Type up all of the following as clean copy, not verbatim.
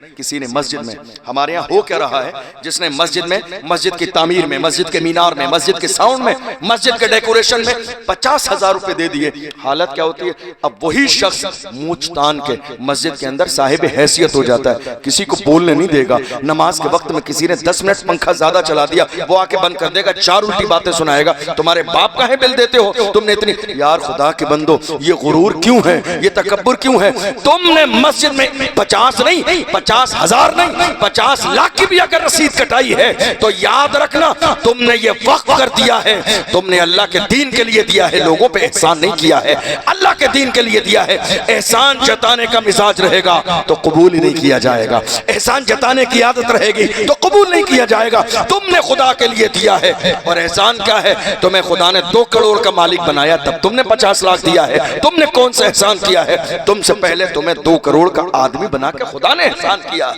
किसी ने मस्जिद में, हमारे यहाँ हो क्या रहा है, जिसने मस्जिद में, मस्जिद की तामीर में, मस्जिद के मीनार में, मस्जिद के साउंड में, मस्जिद के डेकोरेशन में 50,000 रुपए दे दिए। हालत क्या होती है, अब वही शख्स मूंछ तान के मस्जिद के अंदर साहिब हैसियत हो जाता है, किसी को बोलने नहीं देगा। नमाज के वक्त में किसी ने 10 मिनट पंखा ज्यादा चला दिया, वो आके बंद कर देगा, 4 उल्टी बातें सुनाएगा। तुम्हारे बाप का है बिल देते हो तुमने इतनी, यार खुदा के बंदो ये गुरूर क्यों है, ये तकब्बुर क्यों है? तुमने मस्जिद में 50 नहीं, 50,000 नहीं, 50 लाख की भी अगर रसीद कटाई है तो याद रखना तुमने ये वक्फ कर दिया है, तुमने अल्लाह के दीन के लिए दिया है, लोगों पे एहसान नहीं किया है, अल्लाह के दीन के लिए दिया है। एहसान जताने का मिजाज रहेगा तो कबूल ही नहीं किया जाएगा, एहसान जताने की आदत रहेगी तो कबूल नहीं किया जाएगा। तुमने खुदा के लिए दिया है, और एहसान क्या है, तुम्हें खुदा ने 2 करोड़ का मालिक बनाया तब तुमने 50 लाख दिया है। तुमने कौन सा एहसान किया है? तुमसे पहले तुम्हें 2 करोड़ का आदमी बना के खुदा ने एहसान किया,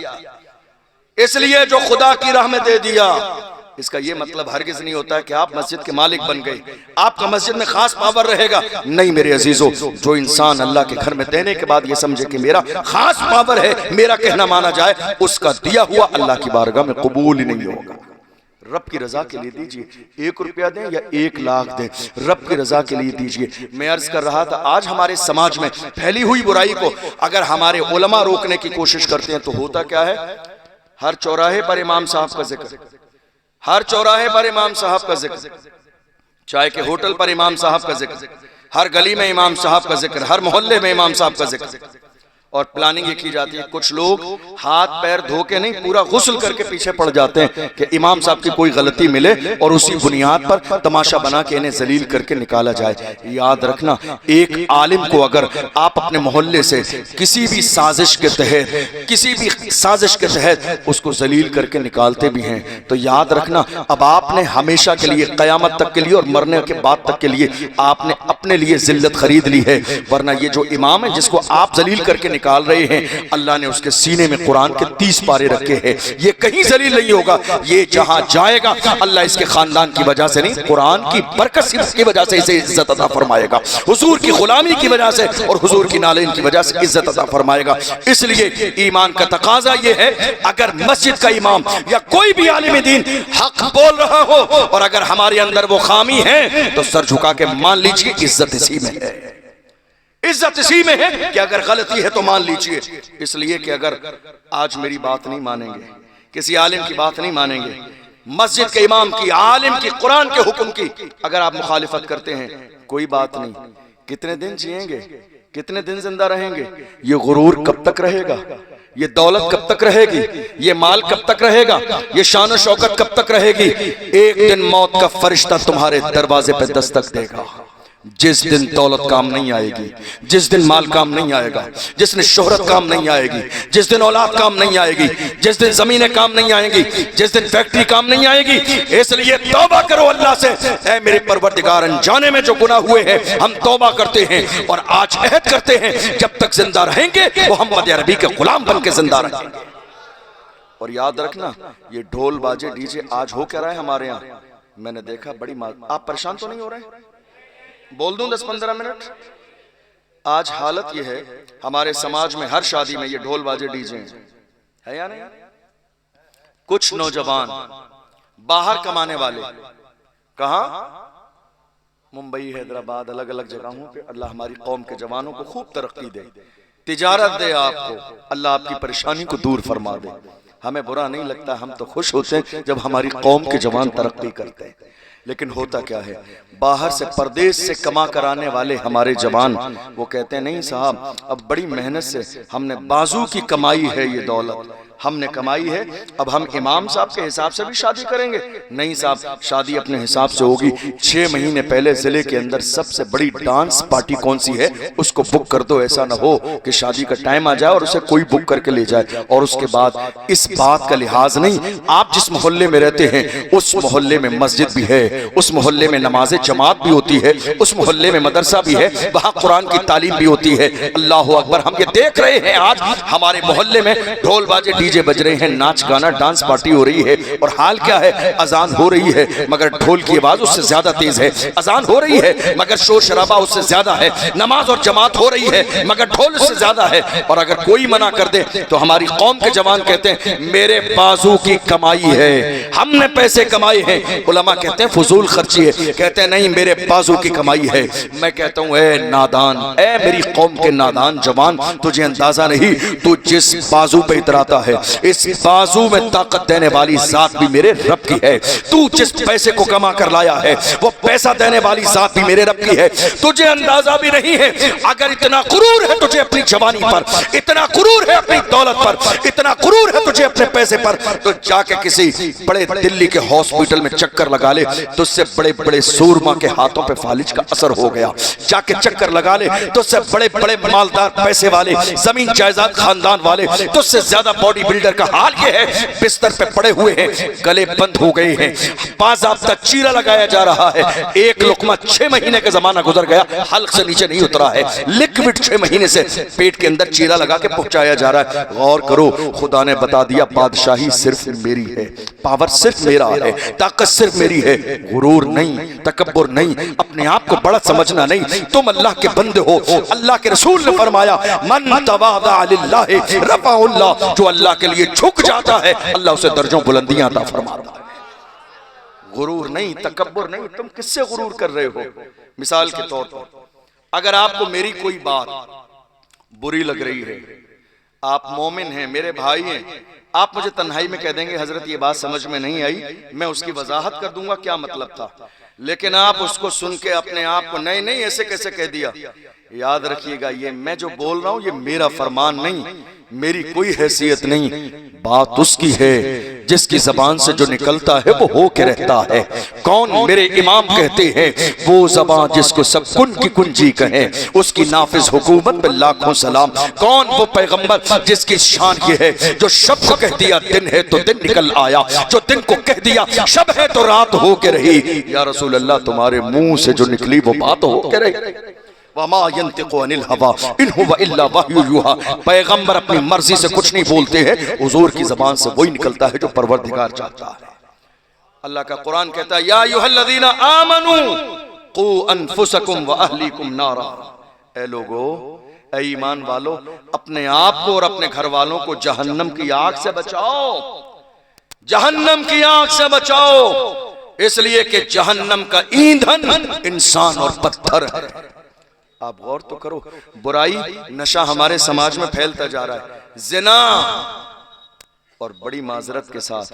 इसलिए जो खुदा की राह में दे दिया। इसका ये मतलब हरगिज नहीं होता है कि आप मस्जिद के मालिक बन गए, आपका मस्जिद में खास पावर रहेगा। नहीं मेरे अजीजों, जो इंसान अल्लाह के घर में देने के बाद ये समझे कि मेरा खास पावर है, मेरा कहना माना जाए, उसका दिया हुआ अल्लाह की बारगाह में कबूल ही नहीं होगा। रब की रजा के लिए दीजिए, 1 रुपया दें या 1 लाख दें, रब की रजा के लिए दीजिए। मैं अर्ज कर रहा था, आज हमारे समाज में फैली हुई बुराई को अगर हमारे उलमा रोकने की कोशिश करते हैं तो होता क्या है, हर चौराहे पर इमाम साहब का जिक्र, हर चौराहे पर इमाम साहब का जिक्र, चाय के होटल पर इमाम साहब का जिक्र, हर गली में इमाम साहब का जिक्र, हर मोहल्ले में इमाम साहब का जिक्र। और प्लानिंग ये की जाती है, कुछ लोग हाथ पैर धो के नहीं, पूरा गुस्ल करके पीछे पड़ जाते हैं कि इमाम साहब की कोई गलती मिले और उसी बुनियाद पर तमाशा बना के इन्हें जलील करके निकाला जाए। याद रखना, एक आलिम को अगर आप अपने मोहल्ले से किसी भी साजिश के तहत, किसी भी साजिश के तहत उसको जलील करके निकालते भी हैं तो याद रखना, अब आपने हमेशा के लिए, क़यामत तक के लिए और मरने के बाद तक के लिए आपने अपने लिए जिल्लत खरीद ली है। वरना ये जो इमाम है जिसको आप जलील करके निकाल रहे हैं, अल्लाह ने उसके सीने में कुरान के 30 पारे रखे हैं, ये कहीं जलील नहीं होगा। ये जहां जाएगा अल्लाह इसके खानदान की वजह से नहीं, कुरान की बरकत की वजह से इसे इज्जत अता फरमाएगा, हुजूर की गुलामी की वजह से और हुजूर की नालेन की वजह से इज्जत अता फरमाएगा। इसलिए ईमान का तकाजा ये है, अगर मस्जिद का इमाम या कोई भी आलिम दीन हक बोल रहा हो और अगर हमारे अंदर वो खामी है तो सर झुका के मान लीजिए, इज्जत इसी में है, इज्जत इसी में है कि अगर गलती है तो मान लीजिए। इसलिए कि अगर आज मेरी बात नहीं मानेंगे, किसी आलिम की बात नहीं मानेंगे, मस्जिद के इमाम की, आलिम की, कुरान के हुक्म की अगर आप मुखालिफत करते हैं, कोई बात नहीं, कितने दिन जिएंगे, कितने दिन जिंदा रहेंगे, ये गुरूर कब तक रहेगा, ये दौलत कब तक रहेगी, ये माल कब तक रहेगा, ये शान शौकत कब तक रहेगी? एक दिन मौत का फरिश्ता तुम्हारे दरवाजे पे दस्तक देगा। जिस दिन दौलत काम नहीं आएगी, जिस दिन माल काम नहीं आएगा, जिस दिन शोहरत काम नहीं आएगी, जिस दिन औलाद काम नहीं आएगी, जिस दिन जमीनें काम नहीं आएंगी, जिस दिन फैक्ट्री काम नहीं आएगी। इसलिए तौबा करो अल्लाह से, ऐ मेरे परवरदिगार, अनजाने में जो गुनाह हुए हैं हम तौबा करते हैं और आज अहद करते हैं जब तक जिंदा रहेंगे मोहम्मद अरबी के गुलाम बन के जिंदा रहेंगे। और याद रखना, ये ढोल बाजे डीजे आज हो क्या रहा है हमारे यहाँ, मैंने देखा बड़ी आप परेशान तो नहीं हो रहे? बोल दूं 10-15 मिनट। आज हालत यह है हमारे समाज में, हर शादी में ये ढोल बाजे डीजे है या नहीं? कुछ नौजवान बाहर कमाने वाले, कहां, मुंबई, हैदराबाद, अलग अलग जगहों पे, अल्लाह हमारी कौम के जवानों को खूब तरक्की दे, तिजारत दे, आपको अल्लाह आपकी परेशानी को दूर फरमा दे। हमें बुरा नहीं लगता, हम तो खुश होते हैं जब हमारी कौम के जवान तरक्की करते हैं। लेकिन होता क्या है, बाहर से, परदेश से कमा कर आने वाले हमारे जवान वो कहते हैं नहीं साहब, अब बड़ी मेहनत से हमने बाजू की कमाई है, ये दौलत हमने कमाई है, अब हम इमाम साहब के हिसाब से भी शादी करेंगे। नहीं साहब, शादी अपने हिसाब से होगी। 6 महीने पहले जिले के अंदर सबसे बड़ी डांस पार्टी कौन सी है उसको बुक कर दो, ऐसा ना हो कि शादी का टाइम आ जाए और उसे कोई बुक करके ले जाए। और उसके बाद इस बात का लिहाज नहीं, आप जिस मोहल्ले में रहते हैं उस मोहल्ले में मस्जिद भी है, उस मोहल्ले में नमाज जमात भी होती है, उस मोहल्ले में मदरसा भी है, वहाँ कुरान की तालीम भी होती है। अल्लाह अकबर। हम ये देख रहे हैं आज हमारे मोहल्ले में ढोल बाजे डीजे बज रहे हैं, नाच गाना डांस पार्टी हो रही है, और हाल क्या है, अजान हो रही है मगर ढोल की आवाज उससे ज्यादा तेज है, अजान हो रही है मगर शोर शराबा उससे ज्यादा है, नमाज और जमात हो रही है मगर ढोल उससे ज्यादा है। और अगर कोई मना कर दे तो हमारी कौम के जवान कहते हैं मेरे बाजू की कमाई है, हमने पैसे कमाए हैं। उलमा कहते हैं फजूल खर्ची है, कहते हैं नहीं मेरे बाजू की कमाई है। मैं कहता हूं ए नादान, ए मेरी कौम के नादान जवान, तुझे अंदाजा नहीं, तू जिस बाजू पे इतराता है इस बाजू में ताकत देने वाली जात भी मेरे रब की है। तू जिस पैसे को कमा कर लाया है वो पैसा देने वाली जात भी मेरे रब की है। तुझे अंदाजा भी नहीं है, अगर इतना गुरूर है तुझे अपनी जवानी पर, इतना गुरूर है अपनी दौलत पर, इतना गुरूर है तुझे अपने पैसे पर, तो जाके किसी बड़े दिल्ली के हॉस्पिटल में चक्कर लगा ले, तुझसे बड़े बड़े सूरमा के हाथों पे फालिज का असर हो गया। जाके चक्कर लगा ले, तुझसे बड़े बड़े मालदार पैसे वाले जमीन जायदाद खानदान वाले, तुझसे ज्यादा बॉडी बिल्डर का हाल ये है बिस्तर पे पड़े हुए हैं, गले बंद हो गए हैं, बाज़ाब्ता चीरा लगाया जा रहा है। एक लुकमा 6 महीने का जमाना गुजर गया, हल्क से नीचे नहीं उतरा है, लिक्विड 6 महीने से पेट के अंदर चीरा लगा के पहुंचाया जा रहा है। गौर करो, खुदा ने बता दिया बादशाही सिर्फ मेरी है, पावर सिर्फ मेरा है, ताकत सिर्फ मेरी है। गुरूर नहीं, तकब्बुर नहीं, अपने आप को बड़ा समझना नहीं। तुम अल्लाह के बंदे हो। अल्लाह के रसूल ने फरमाया मन तवादा लिल्लाहि रफ़अहुल्लाह, जो अल्लाह के लिए झुक जाता है अल्लाह उसे दर्जों बुलंदियां अता फरमाता है। गुरूर नहीं, तकब्बुर नहीं। तुम किससे गुरूर कर रहे हो? मिसाल के तौर पर अगर आपको मेरी कोई बात बुरी लग रही है, आप मोमिन हैं, मेरे भाई हैं, आप मुझे तन्हाई में कह देंगे हजरत ये बात समझ में नहीं आई, मैं उसकी वजाहत कर दूंगा क्या मतलब था, लेकिन आप उसको सुन के अपने आप को नहीं नहीं ऐसे कैसे कह दिया, याद रखिएगा ये मैं जो बोल रहा हूं ये मेरा फरमान नहीं, मेरी कोई हैसियत नहीं, बात उसकी है जिसकी जबान से जो निकलता है वो हो के रहता है। कौन? मेरे इमाम कहते हैं वो जबान जिसको सब कुन की कुंजी कहे, उसकी नाफिज हुकूमत पे लाखों सलाम। कौन? वो पैगंबर जिसकी शान ये है जो शब को कह दिया दिन है तो दिन निकल आया, जो दिन को कह दिया शब है तो रात हो के रही। या रसूल अल्लाह, तुम्हारे मुंह से जो निकली वो बात हो के रही। वमा यंतिकु अनिल हवा इन हुवा इल्ला वह्यु युहा, पैगंबर अपनी मर्जी से कुछ नहीं बोलते हैं, हुजूर की जबान से वही निकलता है जो परवरदिगार चाहता है। अल्लाह का कुरान कहता है या अय्युहल्लज़ीना आमनू qu अनफुसकुम व अहलीकुम नारा, ए लोगो, ए ईमान वालो, अपने आप को और अपने घर वालों को जहन्नम की आग से बचाओ, जहन्नम की आग से बचाओ, इसलिए कि जहन्नम का ईंधन इंसान और पत्थर है। आप गौर तो करो, बुराई नशा हमारे समाज में फैलता जा रहा है। जिना, और बड़ी माजरत के साथ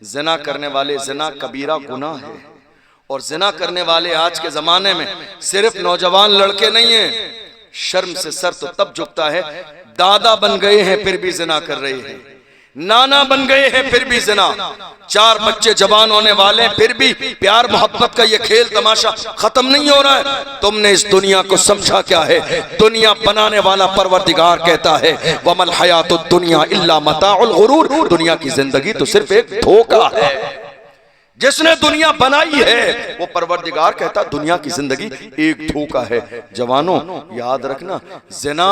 जिना करने वाले, जिना कबीरा गुनाह है, और जिना करने वाले आज के जमाने में सिर्फ नौजवान लड़के नहीं हैं, शर्म से सर तो तब झुकता है, दादा बन गए हैं फिर भी जिना कर रहे हैं, नाना बन गए हैं फिर भी जिना, 4 बच्चे जवान होने वाले फिर भी प्यार मोहब्बत का ये खेल तमाशा खत्म नहीं हो रहा है। तुमने इस दुनिया को समझा क्या है? दुनिया बनाने वाला परवरदिगार कहता है वमल हयातुद दुनिया इल्ला मताउल गुरूर, दुनिया की जिंदगी तो सिर्फ एक धोखा है। जिसने दुनिया बनाई है वो परवरदिगार कहता दुनिया की जिंदगी एक धोखा है। जवानों याद रखना, जिना,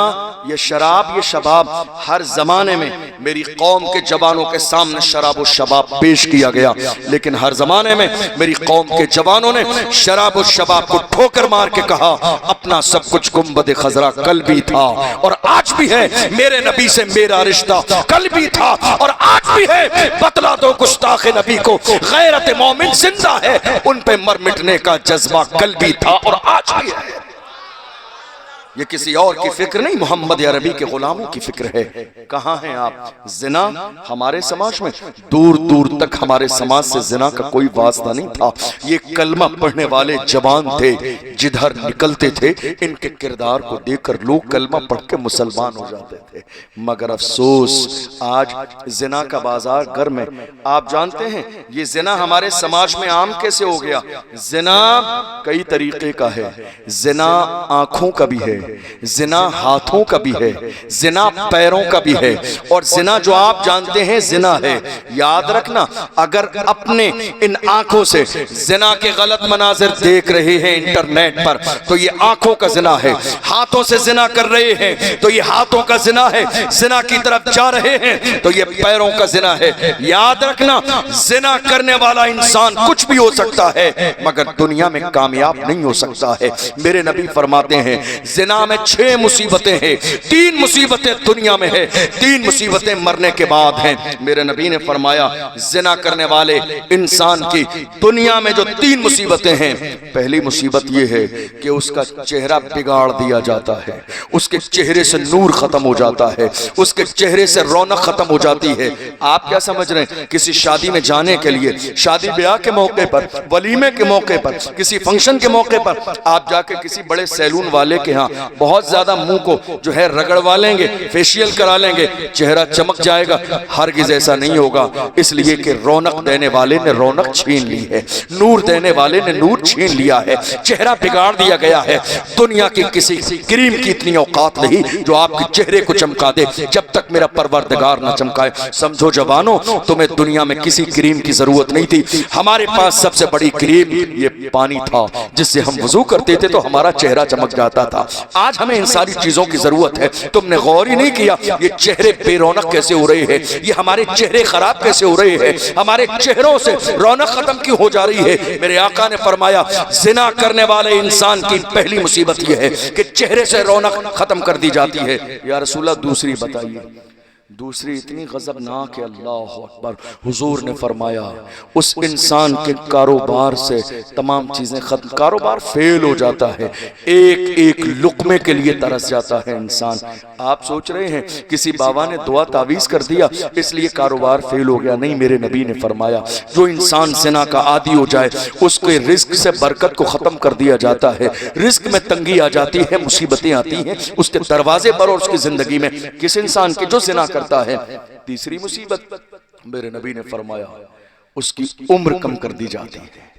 ये शराब, ये शबाब हर जमाने में मेरी कौम के जवानों के सामने शराब और शबाब पेश किया गया, लेकिन हर जमाने में मेरी कौम के जवानों ने शराब और शबाब को ठोकर मार के कहा अपना सब कुछ गुंबद खजरा कल भी था और आज भी है, मेरे नबी से मेरा रिश्ता कल भी था और आज भी है, बतला दो गुस्ताखे नबी को गैरत मोमिन जिंदा है, उन पे मर मिटने का जज्बा कल भी था और आज भी है। ये किसी और की फिक्र नहीं, मोहम्मद अरबी के गुलामों की फिक्र है। कहाँ हैं आप? जिना हमारे समाज में दूर दूर तक हमारे समाज से जिना का कोई वास्ता नहीं था। ये कलमा पढ़ने वाले जवान थे, जिधर निकलते थे इनके किरदार को देखकर लोग कलमा पढ़ के मुसलमान हो जाते थे। मगर अफसोस आज जिना का बाजार गर्म है। आप जानते हैं ये जिना हमारे समाज में आम कैसे हो गया? जिना कई तरीके का है। जिना आंखों का भी है, जिना हाथों का भी है, जिना पैरों का भी है, और जिना जो आप जानते हैं जिना है। याद रखना, अगर अपने इन आंखों से जिना के गलत मनाजिर देख रहे हैं इंटरनेट पर तो ये आंखों का जिना है। हाथों से जिना कर रहे हैं तो ये हाथों का जिना है। जिना की तरफ जा रहे हैं तो ये पैरों का जिना है। याद रखना, जिना करने वाला इंसान कुछ भी हो सकता है मगर दुनिया में कामयाब नहीं हो सकता है। मेरे नबी फरमाते हैं जिना में 6 मुसीबतें हैं, 3 मुसीबतें दुनिया में है, 3 मुसीबतें मरने के बाद हैं। मेरे नबी ने फरमाया जिना करने वाले इंसान की दुनिया में जो 3 मुसीबतें हैं, पहली मुसीबत ये है कि उसका चेहरा बिगाड़ दिया जाता है, उसके चेहरे से नूर खत्म हो जाता है, उसके चेहरे से रौनक खत्म हो जाती है। आप क्या समझ रहे हैं, किसी शादी में जाने के लिए, शादी ब्याह के मौके पर, वलीमे के मौके पर, किसी फंक्शन के मौके पर आप जाके किसी बड़े सैलून वाले के यहाँ बहुत ज्यादा मुंह को जो है रगड़वा लेंगे, फेशियल करा लेंगे, चेहरा चमक जाएगा? हरगिज ऐसा नहीं होगा, इसलिए कि रौनक देने वाले ने रौनक छीन ली है, नूर देने वाले ने नूर छीन लिया है, चेहरा बिगाड़ दिया गया है। दुनिया की किसी क्रीम की इतनी औकात नहीं जो आपके चेहरे को चमका दे जब तक मेरा परवरदिगार ना चमकाए। समझो जवानों, तुम्हें दुनिया में किसी क्रीम की जरूरत नहीं थी। हमारे पास सबसे बड़ी क्रीम ये पानी था, जिससे हम वजू करते थे तो हमारा चेहरा चमक जाता था। आज हमें इन सारी चीजों की जरूरत है। तुमने गौर ही नहीं किया ये चेहरे बेरौनक कैसे हो रहे हैं, ये हमारे चेहरे खराब कैसे हो रहे हैं, हमारे चेहरों से रौनक खत्म क्यों हो जा रही है। मेरे आका ने फरमाया जिना करने वाले इंसान की पहली मुसीबत यह है कि चेहरे से रौनक खत्म कर दी जाती है। या रसूलल्लाह दूसरी बताइए। दूसरी इतनी गजबनाक है, अल्लाह अकबर। हुजूर ने फरमाया उस इंसान के कारोबार से तमाम चीजें खत्म, कारोबार फेल हो जाता है, एक एक लुकमे के लिए तरस जाता है इंसान। आप सोच रहे हैं किसी बाबा ने दुआ तावीज कर दिया इसलिए कारोबार फेल हो गया? नहीं, मेरे नबी ने फरमाया जो इंसान ज़िना का आदी हो जाए उसके रिस्क से बरकत को खत्म कर दिया जाता है, रिस्क में तंगी आ जाती है, मुसीबतें आती हैं उसके दरवाजे पर और उसकी जिंदगी में। किस इंसान की जो ज़िना करता है। तीसरी मुसीबत मेरे नबी ने फरमाया उसकी उम्र कम कर दी जाती है,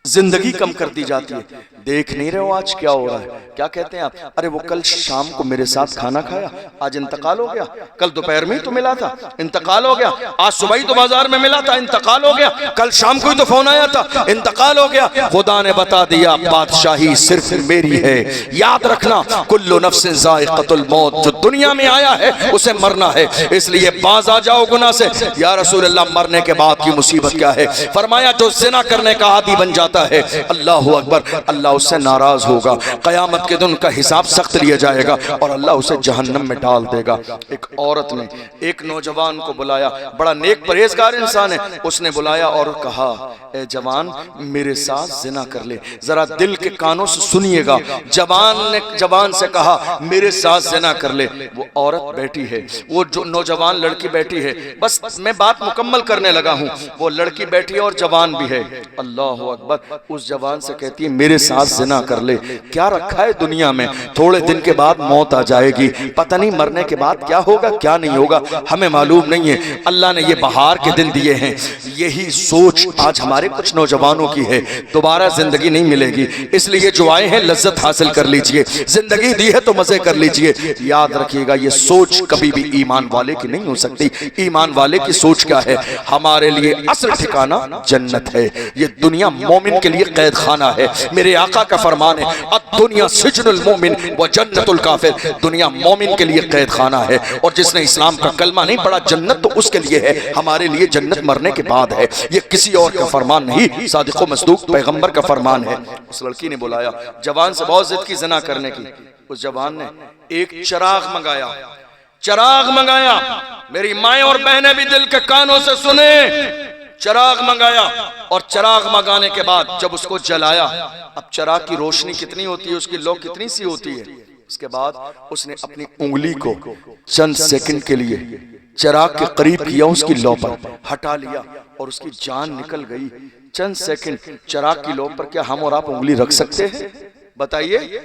जिंदगी कम कर दी जाती है। देख नहीं रहे हो आज क्या हो रहा है? क्या कहते हैं आप? अरे वो कल शाम को मेरे साथ खाना खाया, आज इंतकाल हो गया, कल दोपहर में ही तो मिला था, इंतकाल हो गया, आज सुबह ही तो बाजार में मिला था, इंतकाल हो गया, कल शाम को ही तो फोन आया था, इंतकाल हो गया। खुदा ने बता दिया बादशाही सिर्फ मेरी है। याद रखना, कुल्लु नफ्सिन ज़ाइक़तुल मौत, जो दुनिया में आया है उसे मरना है, इसलिए बाज आ जाओ गुनाह से। या रसूलल्लाह, मरने के बाद की मुसीबत क्या है? फरमाया जो ज़िना करने का आदी बन जाता है, अल्लाह अकबर, अल्लाह उससे नाराज होगा, कयामत के दिन का हिसाब सख्त लिया जाएगा और अल्लाह उसे जहन्नम में डाल देगा। एक औरत ने एक नौजवान को बुलाया, बड़ा नेक परहेजगार इंसान है, उसने बुलाया और कहा ए जवान मेरे साथ ज़िना कर ले। जरा दिल के कानों से सुनिएगा, जवान ने जवान से कहा मेरे साथ ज़िना कर ले। वो औरत बैठी है, वो जो नौजवान लड़की बैठी है, बस मैं बात मुकम्मल करने लगा हूँ। वो लड़की बैठी है और जवान भी है। अल्लाह अकबर, उस जवान से कहती है मेरे साथ ज़िना कर ले। क्या रखा है दुनिया में, थोड़े दिन के बाद मौत आ जाएगी, पता नहीं मरने के बाद क्या होगा क्या नहीं होगा, हमें मालूम नहीं है। अल्लाह ने ये बहार के दिन दिए हैं। यही सोच आज हमारे कुछ नौजवानों की है, दोबारा जिंदगी नहीं मिलेगी, इसलिए जो आए हैं लज्जत हासिल कर लीजिए, जिंदगी दी है तो मजे कर लीजिए। याद रखिएगा ये सोच कभी भी ईमान वाले की नहीं हो सकती। ईमान वाले की सोच क्या है? हमारे लिए असल ठिकाना जन्नत है, ये दुनिया मोमिन के लिए कैद खाना है। मेरे आका का फरमान है दुनिया सिजनुल मोमिन व जन्नतुल काफिर, दुनिया मोमिन के लिए कैद खाना है और जिसने इस्लाम का कलमा नहीं पढ़ा जन्नत तो उसके लिए है, हमारे लिए जन्नत मरने के बाद है। ये किसी और का फरमान नहीं, सादिक़ व मस्दूक पैगंबर का फरमान है। उस लड़की ने बुलाया, जवान से बहुत जिद की ज़िना करने की। उस जवान ने एक चिराग मंगाया, चिराग मंगाया। मेरी माएं और बहनें भी दिल के कानों से सुने, चिराग मंगाया और चिराग मंगाने के बाद जब उसको जलाया, अब चिराग की रोशनी कितनी होती है, उसकी लौ कितनी सी होती है। इसके बाद उसने अपनी उंगली को चंद सेकंड के लिए चिराग के करीब किया, उसकी लौ पर हटा लिया और उसकी जान निकल गई। चंद सेकंड चिराग की लौ पर क्या हम और आप उंगली रख सकते हैं? बताइए,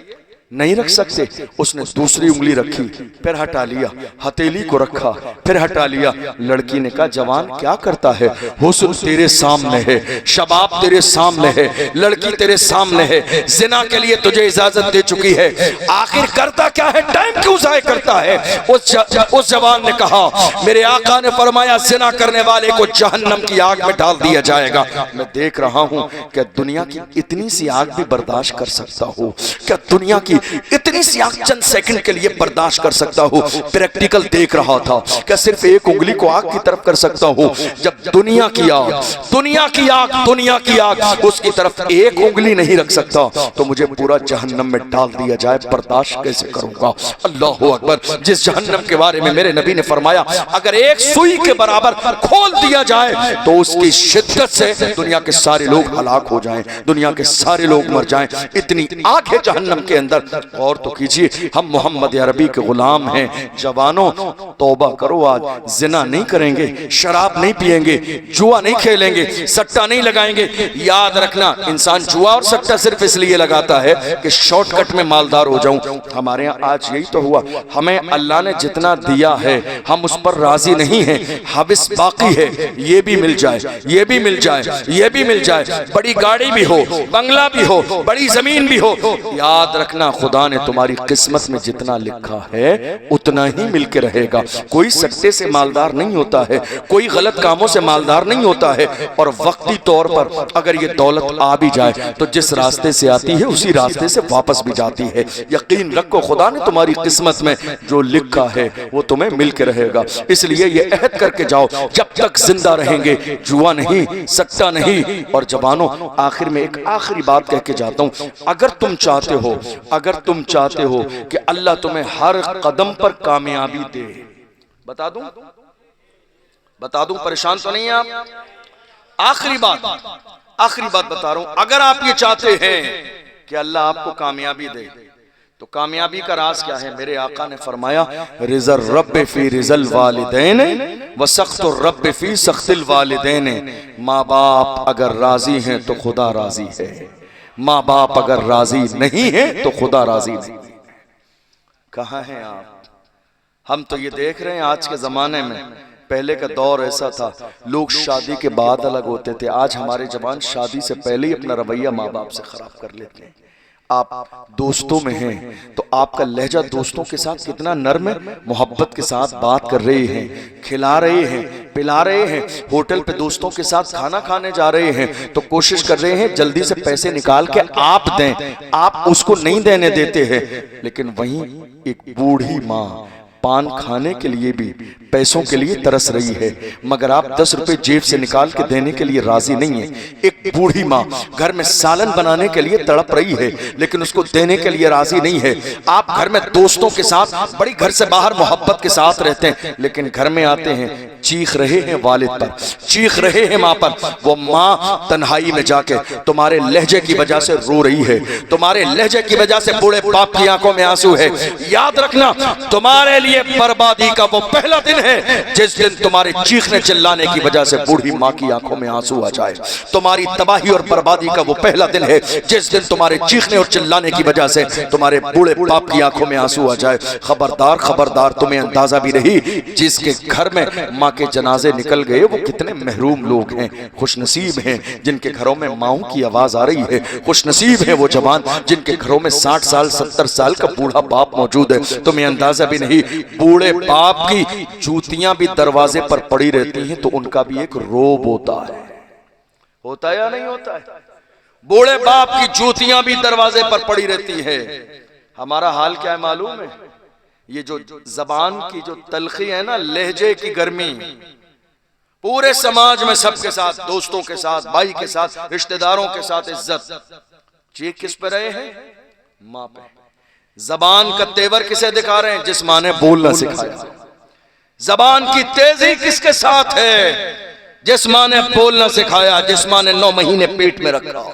नहीं रख सकते। उसने दूसरी उंगली रखी, फिर हटा लिया, हथेली को रखा, फिर हटा लिया। लड़की ने कहा जवान क्या करता है, हुस्न तेरे सामने है, शबाब तेरे सामने है, लड़की तेरे सामने है, जिना के लिए तुझे इजाजत दे चुकी है, आखिर करता क्या है, टाइम क्यों जाया करता है। उस जवान ने कहा मेरे आका ने फरमाया जिना करने वाले को जहन्नम की आग में डाल दिया जाएगा। मैं देख रहा हूं क्या दुनिया की इतनी सी आग भी बर्दाश्त कर सकता हूं, क्या दुनिया की इतनी सी आग चंद सेकंड के लिए बर्दाश्त कर सकता हूं। प्रैक्टिकल देख रहा था, क्या सिर्फ एक उंगली को आग की तरफ कर सकता हूं। जब दुनिया की आग, दुनिया की आग, दुनिया की आग, उसकी तरफ एक उंगली नहीं रख सकता तो मुझे पूरा जहन्नम में डाल दिया जाए, बर्दाश्त कैसे करूंगा। अल्लाह अकबर। जिस जहन्नम के बारे में मेरे नबी ने फरमाया अगर एक सुई के बराबर खोल दिया जाए तो उसकी शिद्दत से दुनिया के सारे लोग हलाक हो जाएं, दुनिया के सारे लोग मर जाएं, इतनी आग है जहन्नम के अंदर। और तो कीजिए, हम मोहम्मद अरबी के गुलाम हैं। जवानों तौबा करो, आज जिना नहीं करेंगे, शराब नहीं पिएंगे, जुआ नहीं खेलेंगे, सट्टा नहीं लगाएंगे। याद रखना इंसान जुआ और सट्टा सिर्फ इसलिए लगाता है कि शॉर्टकट में मालदार हो जाऊं। हमारे यहाँ आज यही तो हुआ, हमें अल्लाह ने जितना दिया है हम उस पर राजी नहीं हैं, हविस बाकी है, ये भी मिल जाए, ये भी मिल जाए, ये भी मिल जाए, बड़ी गाड़ी भी हो, बंगला भी हो, बड़ी जमीन भी हो। याद रखना खुदा ने तुम्हारी किस्मत में जितना लिखा है उतना ही मिलके रहेगा। कोई सट्टे से मालदार नहीं होता है, कोई गलत कामों से मालदार नहीं होता है। और वक्ती तौर पर अगर ये दौलत आ भी जाए तो जिस रास्ते से आती है उसी रास्ते से वापस भी जाती है। यकीन रखो खुदा ने तुम्हारी किस्मत में जो लिखा है वो तुम्हें मिलके रहेगा। इसलिए ये अहद करके जाओ जब तक जिंदा रहेंगे जुआ नहीं, सट्टा नहीं। और जवानों आखिर में एक आखिरी बात कह के जाता हूं, अगर तुम चाहते हो, अगर तुम चाहते हो कि अल्लाह तुम्हें हर कदम पर कामयाबी दे, बता दूं, बता दूं, परेशान तो नहीं आप। आखिरी बात बता रहा हूं, अगर आप ये चाहते हैं कि अल्लाह आपको कामयाबी दे तो कामयाबी का राज क्या है। मेरे आका ने फरमाया रिज़ल रब्ब फी रिज़ल वालिदैन व सख्तु रब्ब फी सख्तिल वालिदैन। माँ बाप अगर राजी हैं तो खुदा राजी है, माँ बाप अगर राजी नहीं है तो खुदा राजी नहीं। कहाँ हैं आप? हम तो ये देख रहे हैं आज के जमाने में, पहले का दौर ऐसा था लोग शादी के बाद अलग होते थे, आज हमारे जवान शादी से पहले ही अपना रवैया माँ बाप से खराब कर लेते हैं। आप दोस्तों में हैं तो आपका लहजा दोस्तों के साथ कितना नर्म है, मोहब्बत के साथ बात कर रहे हैं, खिला रहे हैं, पिला रहे हैं। होटल पे दोस्तों के साथ खाना खाने जा रहे हैं तो कोशिश कर रहे हैं जल्दी से पैसे निकाल के आप दें, आप उसको नहीं देने देते हैं। लेकिन वहीं एक बूढ़ी माँ पान खाने के लिए भी पैसों के लिए तरस रही है, मगर आप 10 रुपए जेब से निकाल के देने के लिए राजी नहीं है। एक बूढ़ी माँ घर में सालन बनाने के लिए तड़प रही है लेकिन उसको देने के लिए राजी नहीं है। आप घर में दोस्तों के साथ बड़ी घर से बाहर मोहब्बत के साथ रहते हैं लेकिन घर में आते हैं चीख रहे हैं वालिद पर, चीख रहे हैं माँ पर। वो माँ तन्हाई में जाके तुम्हारे लहजे की वजह से रो रही है, तुम्हारे लहजे की वजह से बूढ़े बाप की आंखों में आंसू है। याद रखना तुम्हारे लिए बर्बादी का वो पहला दिन है जिस दिन तुम्हारे चीखने चिल्लाने की वजह से बूढ़ी माँ की आंखों में आंसू आ जाए। तुम्हारी तबाही और बर्बादी का वो पहला दिन है जिस दिन तुम्हारे चीखने और चिल्लाने की वजह से तुम्हारे बूढ़े बाप की आंखों में आंसू आ जाए। खबरदार खबरदार, तुम्हें अंदाजा भी नहीं जिसके घर में माँ के जनाजे निकल गए वो कितने महरूम लोग हैं। खुशनसीब हैं जिनके घरों में माओं की आवाज आ रही है, खुशनसीब है वो जवान जिनके घरों में 60 साल 70 साल का बूढ़ा बाप मौजूद है। तुम्हें अंदाजा भी नहीं बूढ़े बाप की जूतियां भी दरवाजे पर पड़ी रहती हैं तो उनका भी एक रोब होता है या नहीं होता है? बूढ़े बाप की जूतियां भी दरवाजे पर पड़ी रहती है। हमारा हाल क्या है मालूम है? ये जो जबान की जो तलखी है ना, लहजे की गर्मी, पूरे समाज में सबके साथ, दोस्तों के साथ, भाई के साथ, रिश्तेदारों के साथ इज्जत, चीख किस पे रहे हैं? माँ पे। जबान का तेवर किसे दिखा रहे हैं? जिस माँ ने बोलना सिखाया। जबान की तेजी किसके साथ है? जिस माँ ने बोलना सिखाया, जिस माँ ने 9 महीने पेट में रखा,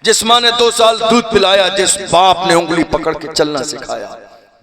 जिस माँ ने 2 साल दूध पिलाया, जिस बाप ने उंगली पकड़ के चलना सिखाया।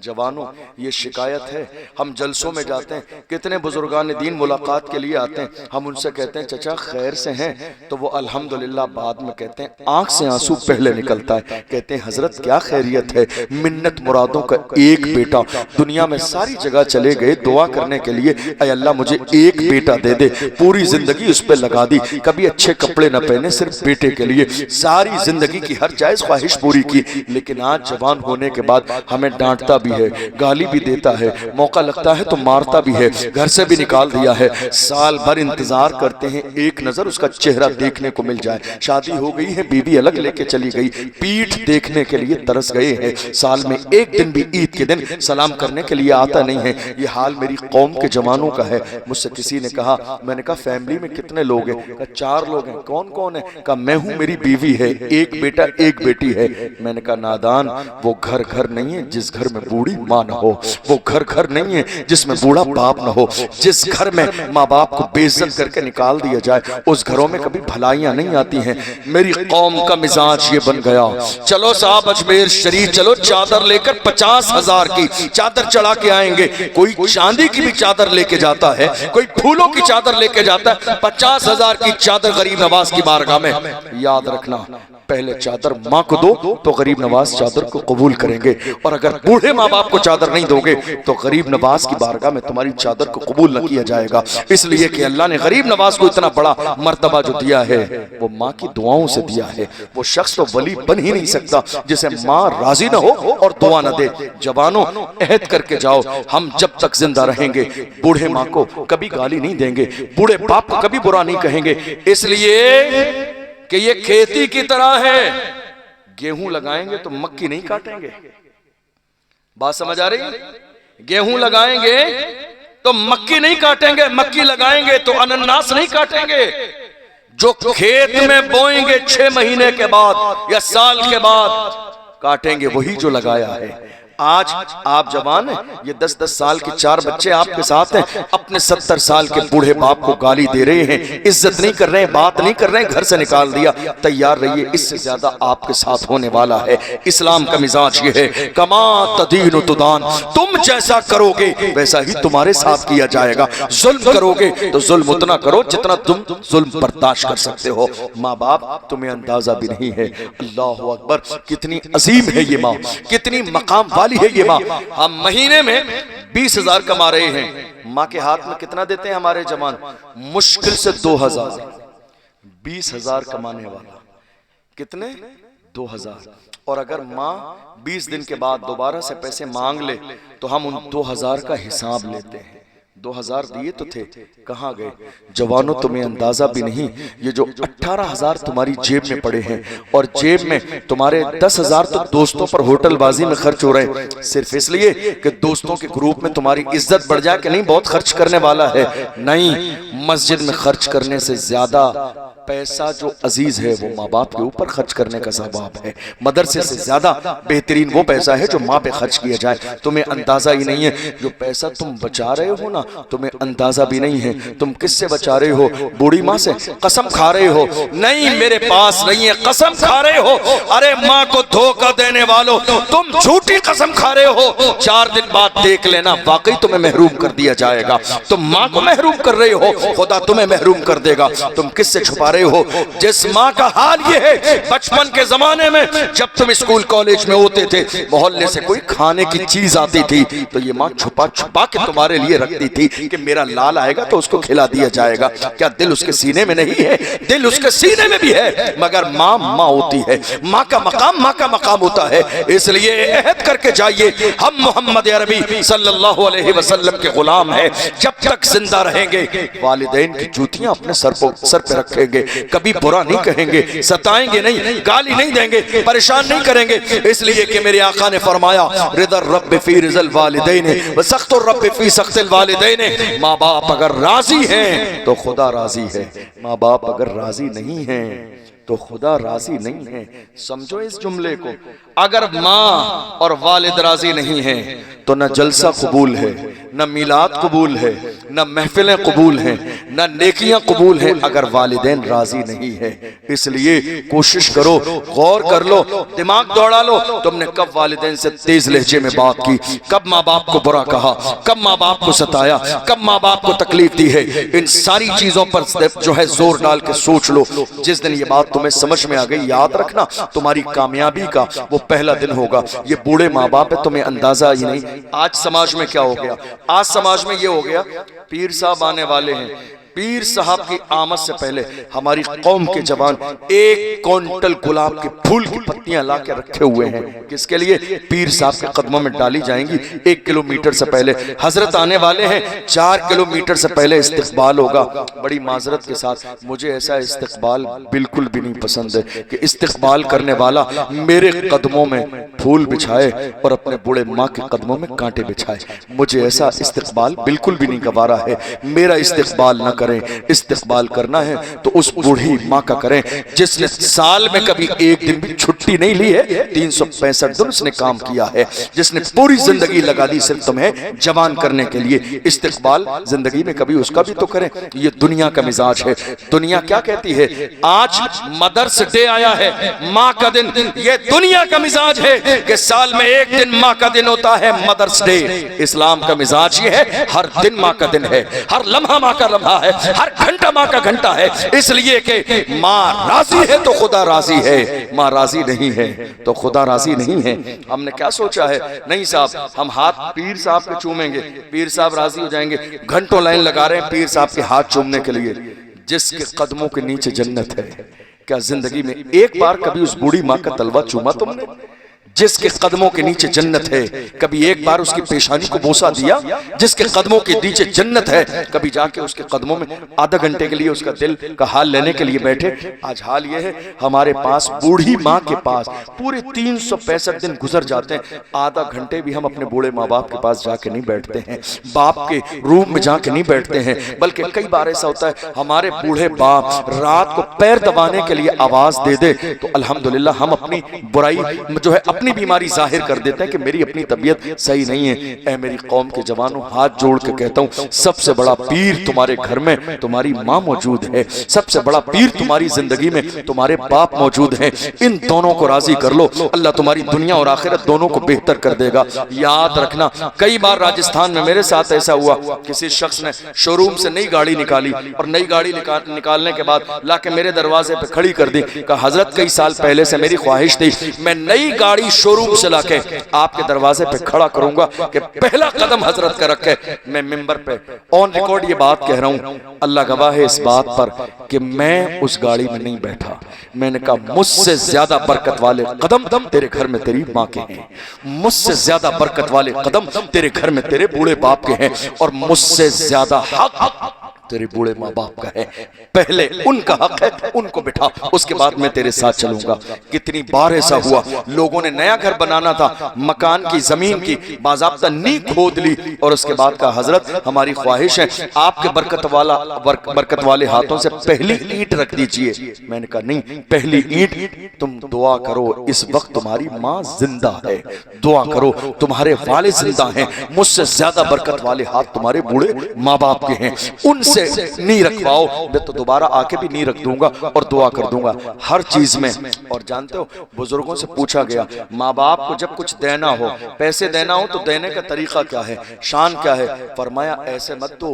जवानों, ये शिकायत है। हम जलसों में जाते हैं, कितने बुजुर्गान दीन मुलाकात के लिए आते हैं, हम उनसे कहते हैं चचा खैर से हैं, तो वो अल्हम्दुलिल्लाह बाद में कहते हैं, आंख से आंसू पहले निकलता है, कहते हैं हजरत क्या खैरियत है, मिन्नत मुरादों का एक बेटा, दुनिया में सारी जगह चले गए दुआ करने के लिए, ऐ अल्लाह मुझे एक बेटा दे दे, पूरी जिंदगी उस पर लगा दी, कभी अच्छे कपड़े न पहने सिर्फ बेटे के लिए, सारी जिंदगी की हर जायज ख्वाहिश पूरी की, लेकिन आज जवान होने के बाद हमें डांटता भी है, गाली भी देता है, मौका लगता है तो मारता भी है, घर से भी निकाल दिया है। साल भर इंतजार करते हैं एक नजर उसका चेहरा देखने को मिल जाए, शादी हो गई है, बीवी अलग लेके चली गई, पीठ देखने के लिए तरस गए हैं, साल में एक दिन भी ईद के दिन सलाम करने के लिए आता नहीं है। ये हाल मेरी कौम के जवानों का है। मुझसे किसी ने कहा, मैंने कहा फैमिली में कितने लोग हैं? कहा 4 लोग हैं। कौन कौन है? कहा मैं हूं, मेरी बीवी है, एक बेटा एक बेटी है। मैंने कहा नादान, वो घर घर नहीं है जिस घर में बूढ़ी माँ न हो, वो घर घर नहीं है जिसमें बूढ़ा बाप न हो। जिस घर में माँ बाप को बेइज्जत करके निकाल दिया जाए उस घरों में कभी भलाइयां नहीं आती हैं। मेरी कौम का मिजाज ये बन गया, चलो साहब अजमेर शरीफ चलो, चादर लेकर 50,000 की चादर चढ़ा के आएंगे। कोई चांदी की भी चादर लेके जाता है, कोई फूलों की चादर लेके जाता है, 50,000 की चादर गरीब नवाज की बारगाह में। याद रखना, पहले चादर माँ को दो तो गरीब नवाज चादर को कबूल करेंगे, और अगर बूढ़े माँ बाप को चादर नहीं दोगे तो गरीब नवाज की बारगाह में तुम्हारी चादर को कबूल न किया जाएगा। इसलिए कि अल्लाह ने गरीब नवाज को इतना बड़ा मर्तबा जो दिया है वो माँ की दुआओं से दिया है। वो शख्स तो वली बन ही नहीं सकता जिसे माँ राजी न हो और दुआ न दे। जवानों, अहद करके जाओ, हम जब तक जिंदा रहेंगे बूढ़े माँ को कभी गाली नहीं देंगे, बूढ़े बाप को कभी बुरा नहीं कहेंगे, इसलिए कि ये खेती की तरह है, गेहूं लगाएंगे तो मक्की नहीं काटेंगे। बात समझ आ रही? गेहूं लगाएंगे तो मक्की नहीं काटेंगे, मक्की लगाएंगे तो अनन्नास नहीं काटेंगे। जो खेत में बोएंगे 6 महीने के बाद या साल के बाद काटेंगे वही जो लगाया है। आज आप जवान हैं, ये 10-10 साल के 4 बच्चे आपके साथ हैं, अपने 70 साल के बूढ़े बाप को गाली दे रहे हैं, इज्जत नहीं कर रहे हैं, बात नहीं कर रहे हैं, घर से निकाल दिया। तैयार रहिए, इससे ज्यादा आपके साथ होने वाला है। इस्लाम का मिजाज ये है, कमा तदीन तुदान, तुम जैसा करोगे वैसा ही तुम्हारे साथ किया जाएगा। जुल्म करोगे तो जुल्म उतना करो जितना तुम जुल्म बर्दाश्त कर सकते हो। माँ बाप तुम्हें अंदाजा भी नहीं है। अल्लाह अकबर, कितनी अजीम है ये माँ, कितनी मकाम वाली है ये माँ। हम महीने में 20,000 कमा रहे हैं, माँ के हाथ में कितना देते हैं हमारे जवान? मुश्किल से 2,000। 20,000 कमाने वाला कितने? 2,000। और अगर माँ 20 दिन के बाद दोबारा से पैसे मांग ले तो हम उन 2,000 का हिसाब लेते हैं। 2,000 दिए तो थे, कहाँ गए? जवानों, तुम्हें अंदाजा भी नहीं, ये जो 18,000 तुम्हारी जेब में पड़े हैं और जेब में तुम्हारे 10,000 तो दोस्तों पर होटलबाजी में खर्च हो रहे हैं, सिर्फ इसलिए कि दोस्तों के ग्रुप में तुम्हारी इज्जत बढ़ जाए कि नहीं बहुत खर्च करने वाला है। नहीं, मस्जिद में खर्च करने से ज्यादा पैसा जो अजीज है वो माँ बाप के ऊपर खर्च करने का सवाब है। मदरसे से ज्यादा बेहतरीन वो पैसा है जो माँ पे खर्च किया जाए। तुम्हें अंदाजा ही नहीं है, जो पैसा तुम बचा रहे हो ना, तुम्हें अंदाजा भी नहीं है तुम किससे बचा रहे हो। बूढ़ी माँ से कसम खा रहे हो, नहीं मेरे पास नहीं है, कसम खा रहे हो। अरे माँ को धोखा देने वालों, तुम झूठी कसम खा रहे हो। 4 दिन बाद देख लेना, वाकई तुम्हें महरूम कर दिया जाएगा। तुम माँ को महरूम कर रहे हो, खुदा तुम्हें महरूम कर देगा। तुम किससे छुपा रहे हो? जिस माँ का हाल ये है, बचपन के जमाने में जब तुम स्कूल कॉलेज में होते थे, मोहल्ले से कोई खाने की चीज आती थी तो ये माँ छुपा छुपा के तुम्हारे लिए रखती थी कि मेरा लाल आएगा तो उसको खिला दिया जाएगा। क्या दिल उसके सीने में नहीं है? दिल उसके सीने में भी है, मगर माँ माँ होती है, माँ का मकाम होता है। इसलिए अहद करके जाइए, हम मोहम्मद अरबी सल्लल्लाहु अलैहि वसल्लम के गुलाम हैं। जब तक जिंदा रहेंगे वालिदैन की जूतियां अपने सर पे रखेंगे, कभी बुरा नहीं कहेंगे, सताएंगे नहीं, गाली नहीं देंगे, परेशान नहीं करेंगे। इसलिए कि मेरे आका ने फरमाया, रिदर रब्ब फी रिज़ल वालिदैन व सख्तुर रब्ब फी सख्तिल वालिदैन। माँ बाप अगर राजी हैं तो खुदा राजी है, माँ बाप अगर राजी नहीं हैं तो खुदा राजी नहीं है। समझो इस जुमले को, अगर माँ और वालिद राजी नहीं है तो न जलसा कबूल है, न मिलाद कबूल है, न महफिलें कबूल हैं, न नेकियां कबूल हैं, अगर वालिदैन राजी नहीं है। इसलिए कोशिश करो, गौर कर लो, दिमाग दौड़ा लो, तुमने कब वालिदैन से तेज लहजे में बात की, कब माँ बाप को बुरा कहा, कब माँ बाप को सताया, कब माँ बाप को तकलीफ दी है। इन सारी चीजों पर जो है जोर डाल के सोच लो। जिस दिन ये बात तुम्हें समझ में आ गई, याद रखना तुम्हारी कामयाबी का वो पहला दिन होगा। ये बूढ़े माँ बाप है, तुम्हें अंदाजा ही नहीं। आज समाज में क्या हो गया, आज समाज में ये हो गया, पीर साहब आने वाले हैं, पीर साहब की आमद से पहले हमारी कौम के जवान 1 क्विंटल गुलाब के फूल की पत्तियां ला के रखे हुए हैं। किसके लिए? पीर साहब के कदमों में डाली जाएंगी। 1 किलोमीटर से पहले हजरत आने वाले हैं, 4 किलोमीटर से पहले इस्तकबाल होगा। बड़ी माजरत के साथ, मुझे ऐसा इस्तकबाल बिल्कुल भी नहीं पसंद है कि इस्तकबाल करने वाला मेरे कदमों में फूल बिछाए और अपने बूढ़े माँ के कदमों में कांटे बिछाए। मुझे ऐसा इस्तकबाल बिल्कुल भी नहीं गवारा है। मेरा इस्तकबाल न करें, इस्तकबाल करना है तो उस बूढ़ी माँ का करें जिसने साल में कभी एक दिन भी छुट्टी नहीं ली है, 365 दिन उसने काम किया है, जिसने पूरी जिंदगी लगा दी सिर्फ तुम्हें जवान करने के लिए। इस्तकबाल जिंदगी में कभी उसका भी तो करें। ये दुनिया का मिजाज है। दुनिया क्या कहती है? आज मदर्स डे आया है, माँ का दिन। ये दुनिया का मिजाज है कि साल में एक दिन माँ का दिन होता है, मदर्स डे। इस्लाम का मिजाज ये है, हर दिन माँ का दिन है, हर लम्हा माँ का लम्हा है, हर घंटा माँ का घंटा है। इसलिए कि माँ राजी है तो खुदा राजी है, माँ राजी नहीं है तो खुदा राजी नहीं है। हमने क्या सोचा है? नहीं साहब, हम हाथ पीर साहब के चूमेंगे, पीर साहब राजी हो जाएंगे। घंटों लाइन लगा रहे हैं पीर साहब के हाथ चूमने के लिए। जिसके कदमों के नीचे जन्नत है, क्या जिंदगी में एक बार कभी उस बूढ़ी माँ का तलवा चूमा तुमने? जिसके कदमों के नीचे जन्नत है, कभी एक बार उसकी पेशानी को बोसा दिया? जिसके कदमों के नीचे जन्नत है, कभी जाके उसके कदमों में आधा घंटे के लिए उसका दिल का हाल लेने के लिए बैठे? आज हाल ये है, हमारे पास बूढ़ी माँ के पास पूरे 365 दिन गुजर जाते हैं, आधा घंटे भी हम अपने बूढ़े माँ बाप के पास जाके नहीं बैठते हैं, बाप के रूम में जाके नहीं बैठते हैं। बल्कि कई बार ऐसा होता है, हमारे बूढ़े बाप रात को पैर दबाने के लिए आवाज दे दे तो अल्हम्दुलिल्लाह हम अपनी बुराई जो है, अपनी बीमारी जाहिर कर देते हैं कि मेरी अपनी तबीयत सही नहीं है। ऐ मेरी कौम के जवानों, हाथ जोड़ के कहता हूँ, सबसे बड़ा पीर तुम्हारे घर में तुम्हारी माँ मौजूद है, सबसे बड़ा पीर तुम्हारी जिंदगी में तुम्हारे बाप मौजूद है। इन दोनों को राजी कर लो, अल्लाह तुम्हारी दुनिया और आखिरत दोनों को बेहतर कर देगा। याद रखना, कई बार राजस्थान में मेरे साथ ऐसा हुआ, किसी शख्स ने शोरूम से नई गाड़ी निकाली और नई गाड़ी निकालने के बाद लाके मेरे दरवाजे पे खड़ी कर दी। कहा हजरत कई साल पहले से मेरी ख्वाहिश थी, मैं नई गाड़ी शोरूम से लाके आपके दरवाजे पे खड़ा करूंगा कि पहला कदम हजरत का रखे। मैं मिंबर पे ऑन रिकॉर्ड ये बात कह रहा हूं, अल्लाह गवाह है इस बात पर कि मैं उस गाड़ी में नहीं बैठा। मैंने कहा मुझसे ज्यादा बरकत वाले कदम तेरे घर में तेरी माँ के हैं, मुझसे ज्यादा बरकत वाले कदम तेरे घर में तेरे बूढ़े बाप के हैं, और मुझसे ज्यादा हक तेरे बूढ़े माँ बाप का है। पहले उनका हक है, उनको बिठा, उसके बाद मैं तेरे साथ चलूंगा। कितनी बार ऐसा हुआ, लोगों ने नया घर बनाना था, मकान की जमीन की बाज़ाब्ता नींव खोद ली और उसके बाद कहा हजरत हमारी ख्वाहिश है आपके बरकत वाले हाथों से पहली ईंट रख दीजिए। मैंने कहा नहीं, पहली ईंट तुम दुआ करो, इस वक्त तुम्हारी माँ जिंदा है, दुआ करो, तुम्हारे वाले जिंदा हैं, मुझसे ज्यादा बरकत वाले हाथ तुम्हारे बूढ़े माँ बाप के हैं, उनसे नी रखवाओ। मैं तो दोबारा आके भी नी रख दूंगा और दुआ कर दूंगा हर चीज में। और जानते हो, बुजुर्गों से पूछा गया, माँ बाप को जब कुछ देना हो, पैसे देना हो, तो देने का तरीका क्या है, शान क्या है? फरमाया ऐसे मत दो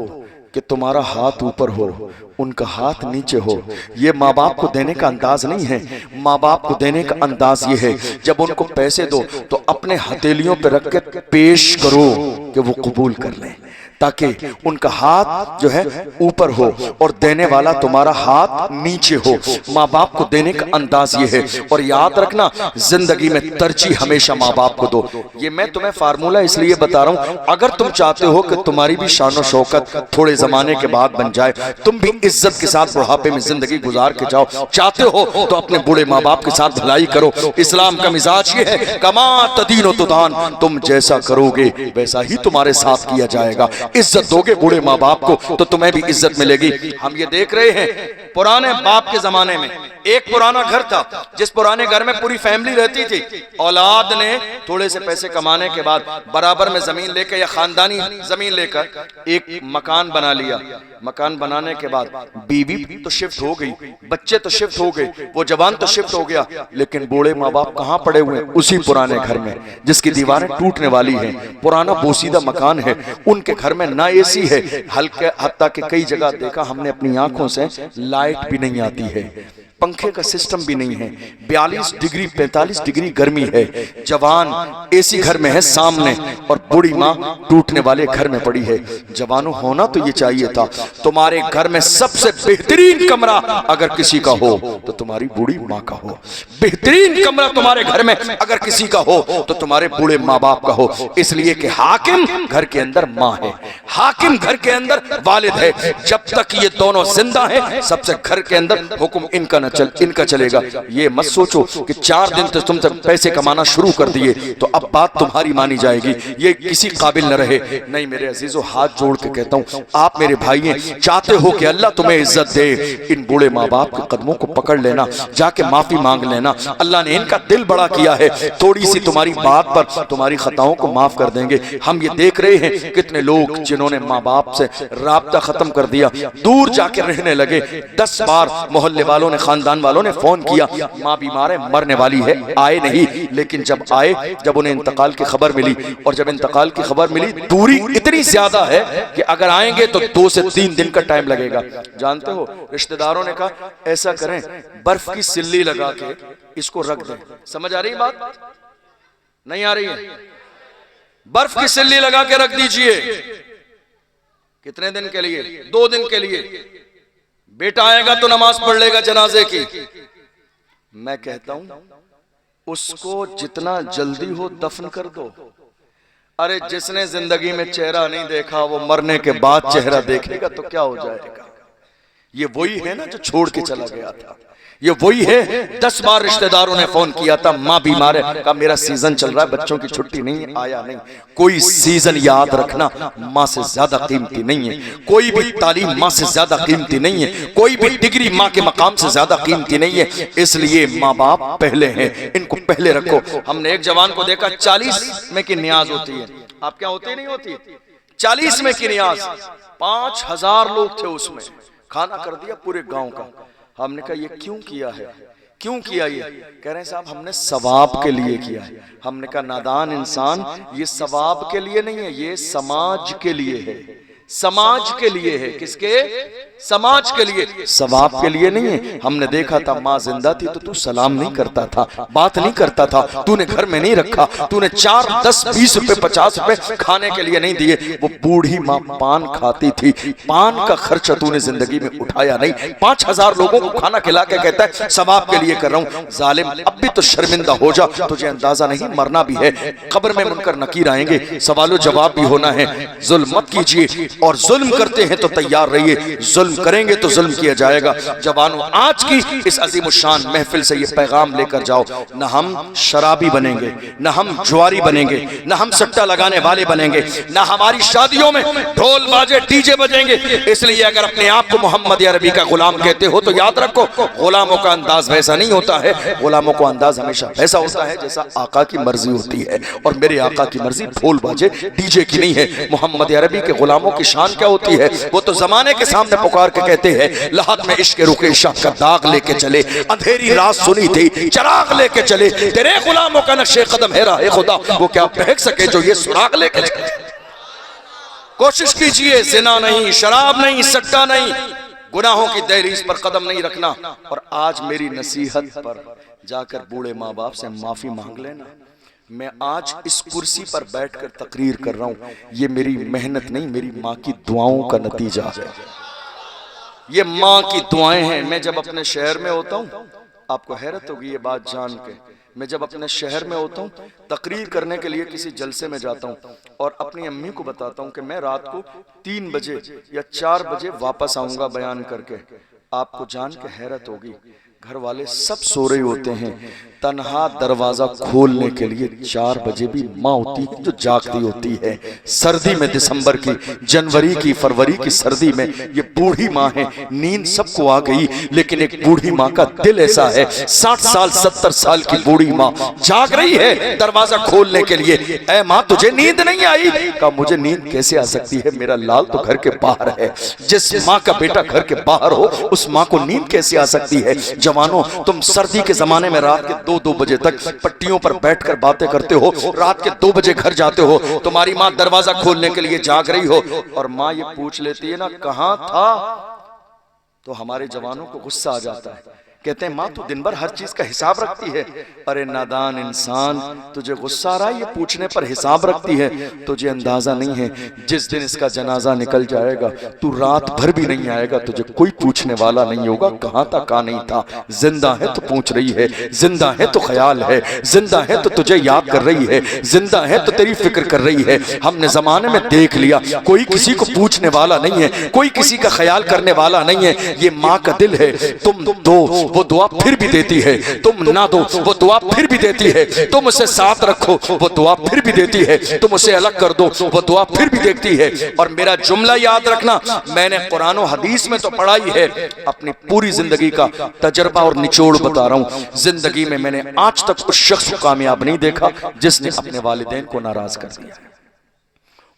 कि तुम्हारा हाथ ऊपर हो, उनका हाथ नीचे हो। ये माँ बाप को देने का अंदाज नहीं है। माँ बाप को देने का अंदाज ये है, जब उनको पैसे दो तो अपने हथेलियों पर रख के पेश करो कि वो कबूल कर लें, ताकि उनका हाथ जो है ऊपर हो और देने वाला तुम्हारा हाथ नीचे हो। माँ बाप को देने का अंदाज ये है। और याद रखना, जिंदगी में तरजीह हमेशा माँ बाप को दो। ये मैं तुम्हें फार्मूला इसलिए बता रहा हूँ, अगर तुम चाहते हो कि तुम्हारी भी शान शौकत थोड़े जमाने के बाद बन जाए, तुम भी इज्जत के साथ बुढ़ापे में जिंदगी गुजार के जाओ, चाहते हो तो अपने बूढ़े माँ बाप के साथ भलाई करो। इस्लाम का मिजाज ये है, कमा तदीन तुदान, तुम जैसा करोगे वैसा ही तुम्हारे साथ किया जाएगा। इज्जत दोगे बूढ़े माँ बाप को तो तुम्हें भी इज्जत मिलेगी। हम ये देख रहे हैं पुराने बाप के जमाने में एक पुराना घर था, जिस पुराने घर में पूरी फैमिली रहती थी। औलाद ने थोड़े से पैसे कमाने के बाद बराबर में जमीन लेकर या खानदानी जमीन लेकर एक मकान बना लिया। मकान बनाने के बाद बीवी तो शिफ्ट हो गई, बच्चे तो शिफ्ट हो गए, वो जवान तो शिफ्ट हो गया, लेकिन बूढ़े माँ बाप कहाँ पड़े हुए? उसी पुराने घर में जिसकी दीवारें टूटने वाली हैं, पुराना बोसीदा मकान है। उनके घर में ना एसी है, हल्के हत्ता के कई जगह देखा हमने अपनी आंखों से, लाइट भी नहीं आती है, पंखे का सिस्टम भी नहीं है, 42 डिग्री 45 डिग्री गर्मी है। जवान एसी घर में है सामने और बूढ़ी माँ टूटने वाले घर में पड़ी है। जवानों होना तो ये चाहिए था, तुम्हारे घर में सबसे बेहतरीन कमरा अगर किसी का हो तो तुम्हारी बूढ़ी माँ का हो। बेहतरीन कमरा तुम्हारे घर में अगर किसी का हो तो तुम्हारे बूढ़े माँ बाप का हो। इसलिए कि हाकिम घर के अंदर माँ है, हाकिम घर के अंदर वालिद है। जब तक ये दोनों जिंदा है सबसे घर के अंदर हुक्म इनका चलेगा। ये मत सोचो कि 4 दिन तो तुम पैसे कमाना शुरू कर दिए तो अब बात तुम्हारी मानी जाएगी, ये किसी काबिल न रहे। नहीं मेरे अजीजों, हाथ जोड़ के कहता हूँ, आप मेरे भाई हैं, चाहते हो कि अल्लाह तुम्हें इज्जत दे, इन बूढ़े माँ बाप के कदमों को पकड़ लेना, जाके माफी मांग लेना। अल्लाह ने इनका दिल बड़ा किया है, थोड़ी सी तुम्हारी बात पर तुम्हारी खताओं को माफ कर देंगे। हम ये देख रहे हैं कितने लोग जिन्होंने माँ बाप से राब्ता खत्म कर दिया, दूर जाके रहने लगे। 10 बार मोहल्ले वालों ने, खानदान वालों ने फोन किया, माँ बीमार है, मरने वाली है, आए नहीं। लेकिन जब आए, जब उन्हें इंतकाल की खबर मिली, और जब इंतकाल की खबर मिली दूरी इतनी ज्यादा है कि अगर आएंगे तो 2 से 3 दिन का टाइम लगेगा। जानते हो, रिश्तेदारों ने कहा ऐसा करें, बर्फ की सिल्ली लगा के इसको रख दें। समझ आ रही बात? नहीं आ रही है? बर्फ की सिल्ली लगा के रख दीजिए। कितने दिन के लिए? 2 दिन के लिए। बेटा आएगा तो नमाज पढ़ लेगा जनाजे की। मैं कहता हूं उसको जितना जल्दी हो दफन कर दो। अरे जिसने जिंदगी में चेहरा नहीं देखा वो मरने के बाद चेहरा देखेगा तो क्या हो जाएगा? ये वही है ना जो छोड़ के चला गया था, ये वही है। 10 बार रिश्तेदारों ने फोन किया था, माँ बीमार है, कहा मेरा सीजन चल रहा है, बच्चों की छुट्टी नहीं है, आया नहीं। कोई सीजन याद रखना माँ से ज्यादा कीमती नहीं है, कोई भी तालीम माँ से ज्यादा कीमती नहीं है, कोई भी डिग्री माँ के मकाम से ज्यादा कीमती नहीं है। इसलिए माँ बाप पहले हैं, इनको पहले रखो। हमने एक जवान को देखा 40 में की नियाज होती है, आप क्या होती नहीं होती? 40 में की नियाज, 5000 लोग थे उसमें, खाना कर दिया पूरे गांव का। हमने कहा ये क्यों किया है, क्यों किया? ये कह रहे हैं साहब हमने सवाब के लिए किया है। हमने कहा नादान इंसान, ये सवाब के लिए नहीं है, ये समाज के लिए है, समाज के लिए है। किसके? समाज के लिए, सवाब के लिए नहीं है। हमने देखा था माँ जिंदा थी तो तू सलाम नहीं करता था, बात नहीं करता था, तूने घर में नहीं रखा, तूने 4, 10, 20 रुपए 50 रुपए खाने के लिए नहीं दिए। वो बूढ़ी माँ पान खाती थी, पान का खर्चा तूने जिंदगी में उठाया नहीं। 5000 लोगों को खाना खिला के कहता है सवाब के लिए कर रहा हूँ। जालिम, अब भी तो शर्मिंदा हो जा, तुझे अंदाजा नहीं मरना भी है, कब्र में मुनकर नकीर आएंगे, सवालो जवाब भी होना है। जुल्म मत कीजिए, और जुल्म करते हैं तो तैयार रहिए, जुल्म करेंगे तो जुल्म किया जाएगा। जवानों, आज की इस अजीमुशान महफिल से ये पैगाम लेकर जाओ, न हम शराबी बनेंगे, न हम जुआरी बनेंगे, न हम सट्टा लगाने वाले बनेंगे, न हमारी शादियों में ढोल बाजे डीजे बजेंगे। इसलिए अगर अपने आप को मोहम्मद अरबी का गुलाम कहते हो तो याद रखो, गुलामों का अंदाज वैसा नहीं होता है, गुलामों का अंदाज हमेशा वैसा होता है जैसा आका की मर्जी होती है। और मेरे आका की मर्जी ढोल बाजे डीजे की नहीं है। मोहम्मद अरबी के गुलामों की शान क्या होती है? वो तो जमाने के सामने पुकार के कहते हैं लहद में इश्क रुके शाह का दाग लेके चले, अंधेरी रात सुनी थी चिराग लेके चले, तेरे गुलामों का नक्शे कदम है राह खुदा, वो क्या फेंक सके जो ये सुराग लेके चले। कोशिश कीजिए, जिना नहीं, शराब नहीं, सट्टा नहीं, गुनाहों की दहलीज पर कदम नहीं रखना। और आज मेरी नसीहत पर जाकर बूढ़े माँ बाप से माफी मांग लेना। मैं आज इस कुर्सी पर बैठकर तकरीर कर रहा हूँ, ये मेरी मेहनत नहीं, मेरी माँ की दुआओं का नतीजा है। ये माँ की दुआएं हैं। मैं जब अपने शहर में होता हूँ, आपको हैरत होगी ये बात जान के, मैं जब अपने शहर में होता हूँ तकरीर करने के लिए किसी जलसे में जाता हूँ और अपनी अम्मी को बताता हूँ कि मैं रात को 3 बजे या 4 बजे वापस आऊँगा बयान करके। आपको जान के हैरत होगी, घर वाले सब सो रहे होते हैं, तन्हा दरवाजा खोलने के लिए 4 बजे भी माँ होती है जो जागती होती है। सर्दी में, दिसंबर की, जनवरी की, फरवरी की सर्दी में ये बूढ़ी माँ है। नींद सबको आ गई, लेकिन एक बूढ़ी माँ का दिल ऐसा है, 60 साल 70 साल की बूढ़ी माँ जाग रही है दरवाजा खोलने के लिए। ऐ माँ तुझे नींद नहीं आई? कहा मुझे नींद कैसे आ सकती है, मेरा लाल तो घर के बाहर है। जिस माँ का बेटा घर के बाहर हो उस माँ को नींद कैसे आ सकती है? जवानों, तुम सर्दी के जमाने में रात के 2-2 बजे तक पट्टियों पर बैठकर बातें करते हो, रात के 2 बजे घर जाते हो, तुम्हारी माँ दरवाजा खोलने के लिए जाग रही हो, और माँ ये पूछ लेती है ना कहां था, तो हमारे जवानों को गुस्सा आ जाता है। कहते हैं माँ तू दिन भर हर चीज का हिसाब रखती है। अरे नादान इंसान, तुझे गुस्सा आ रहा है ये पूछने पर हिसाब रखती है? तुझे अंदाजा नहीं है, जिस दिन इसका जनाजा निकल जाएगा तू रात भर भी नहीं आएगा, तुझे कोई पूछने वाला नहीं होगा कहाँ था कहाँ नहीं था। जिंदा है तो पूछ रही है, जिंदा है तो ख्याल है, जिंदा है तो तुझे याद कर रही है, जिंदा है तो तेरी फिक्र कर रही है। हमने जमाने में देख लिया कोई किसी को पूछने वाला नहीं है, कोई किसी का ख्याल करने वाला नहीं है। ये माँ का दिल है, तुम दो वो दुआ फिर भी देती है, तुम ना दो वो दुआ फिर भी देती है, तुम उसे साथ रखो वो दुआ फिर भी देती है, तुम उसे अलग कर दो वो दुआ फिर भी देखती है। और मेरा जुमला याद रखना, मैंने कुरान और हदीस में तो पढ़ा ही है, अपनी पूरी जिंदगी का तजर्बा और निचोड़ बता रहा हूं। जिंदगी में मैंने आज तक उस शख्स को कामयाब नहीं देखा जिसने अपने वालिदैन को नाराज कर दिया।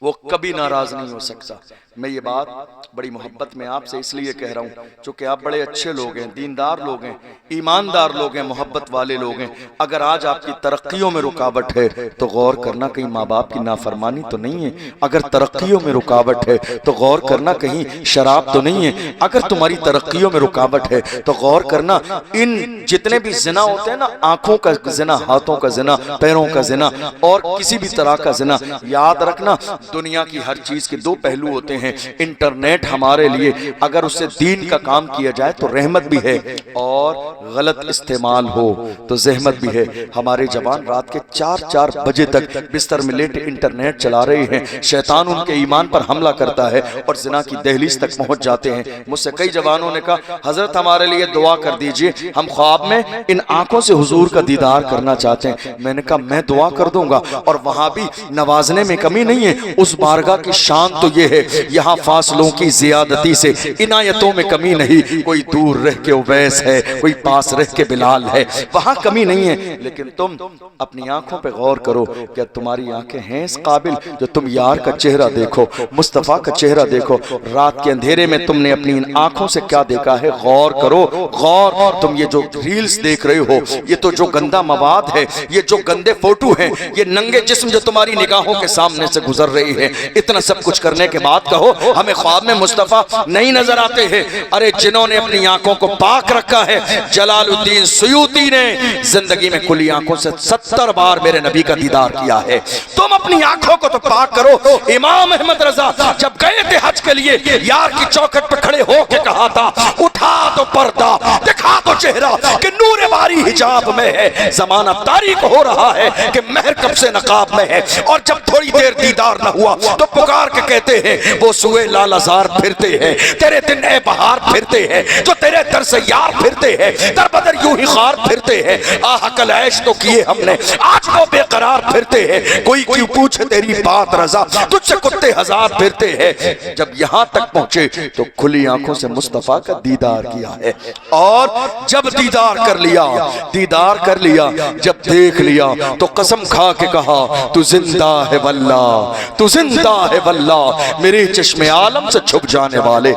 वो कभी नाराज नहीं हो सकता। मैं ये बात बड़ी मोहब्बत में आपसे इसलिए कह रहा हूँ क्योंकि आप बड़े अच्छे लोग हैं, दीनदार लोग हैं, ईमानदार लोग हैं, मोहब्बत वाले लोग हैं। अगर आज आपकी तरक्कियों में रुकावट है तो गौर करना कहीं माँ बाप की नाफरमानी तो नहीं है। अगर तरक्कियों में रुकावट है तो गौर करना कहीं शराब तो नहीं है। अगर तुम्हारी तरक्कियों में रुकावट है तो गौर करना इन जितने भी जिना होते हैं ना, आंखों का जिना, हाथों का जिना, पैरों का जिना और किसी भी तरह का जिना, याद रखना दुनिया की हर चीज के 2 पहलू होते हैं। इंटरनेट हमारे लिए अगर उससे दीन का काम किया जाए तो रहमत भी है और गलत इस्तेमाल हो तो जहमत भी है। हमारे जवान रात के 4-4 बजे तक बिस्तर में लेटे इंटरनेट चला रहे हैं। शैतान उनके ईमान पर हमला करता है और जिना की दहलीज तक पहुंच जाते हैं। मुझसे कई जवानों ने कहा हजरत हमारे लिए दुआ कर दीजिए, हम ख्वाब में इन आंखों से हुजूर का दीदार करना चाहते हैं। मैंने कहा मैं दुआ कर दूंगा, और वहां भी नवाजने में कमी नहीं है। उस बारगाह की शान तो ये है, यहाँ फासलों की जियादती से इनायतों में कमी नहीं। कोई दूर रह के उवैस है, कोई पास रह के बिलाल है, वहां कमी नहीं है। लेकिन तुम अपनी आंखों पे गौर करो, क्या तुम्हारी आंखें हैं इस काबिल जो तुम यार का चेहरा देखो, मुस्तफा का चेहरा देखो? रात के अंधेरे में तुमने अपनी इन आंखों से क्या देखा है? गौर करो, गौर। तुम ये जो रील्स देख रहे हो, ये तो जो गंदा मवाद है, ये जो गंदे फोटो हैं, ये नंगे जिस्म जो तुम्हारी निगाहों के सामने से गुजर रही है, इतना सब कुछ करने के बाद कहो हमें ख्वाब में मुस्तफा नहीं नजर आते हैं। अरे जिन्होंने अपनी आंखों को पाक रखा है, जलालुद्दीन सुयूती ने जिंदगी में खुली आंखों से 70 बार मेरे नबी का दीदार किया है। तुम अपनी आंखों को तो पाक करो। इमाम अहमद रजा जब गए थे हज के लिए, यार की चौखट पर खड़े होकर कहा था उठा तो पर्दा, दिखा तो चेहरा कि नूरे बारी हिजाब में है। जमाना तारीख हो रहा है कि महर कब से नकाब में है। और जब थोड़ी देर दीदार न हुआ तो पुकार के कहते हैं वो सुए लालजार फिरते हैं, तेरे दिन ए बहार फिरते हैं, जो तेरे दर से यार फिरते हैं, दर बदर यूं ही खार फिरते हैं। आह कल ऐश तो किए हमने, आज वो बेकरार फिरते हैं। कोई क्यों पूछे तेरी बात रजा, तुझसे कुत्ते हजार फिरते हैं। जब यहाँ तक पहुंचे तो खुली आंखों से मुस्तफा का दीदार किया है। और जब दीदार कर लिया, दीदार कर लिया, जब देख लिया तो कसम खा के कहा तू जिंदा है वल्लाह, तू जिंदा है वल्लाह, मेरे चश्मे आलम से छुप जाने वाले।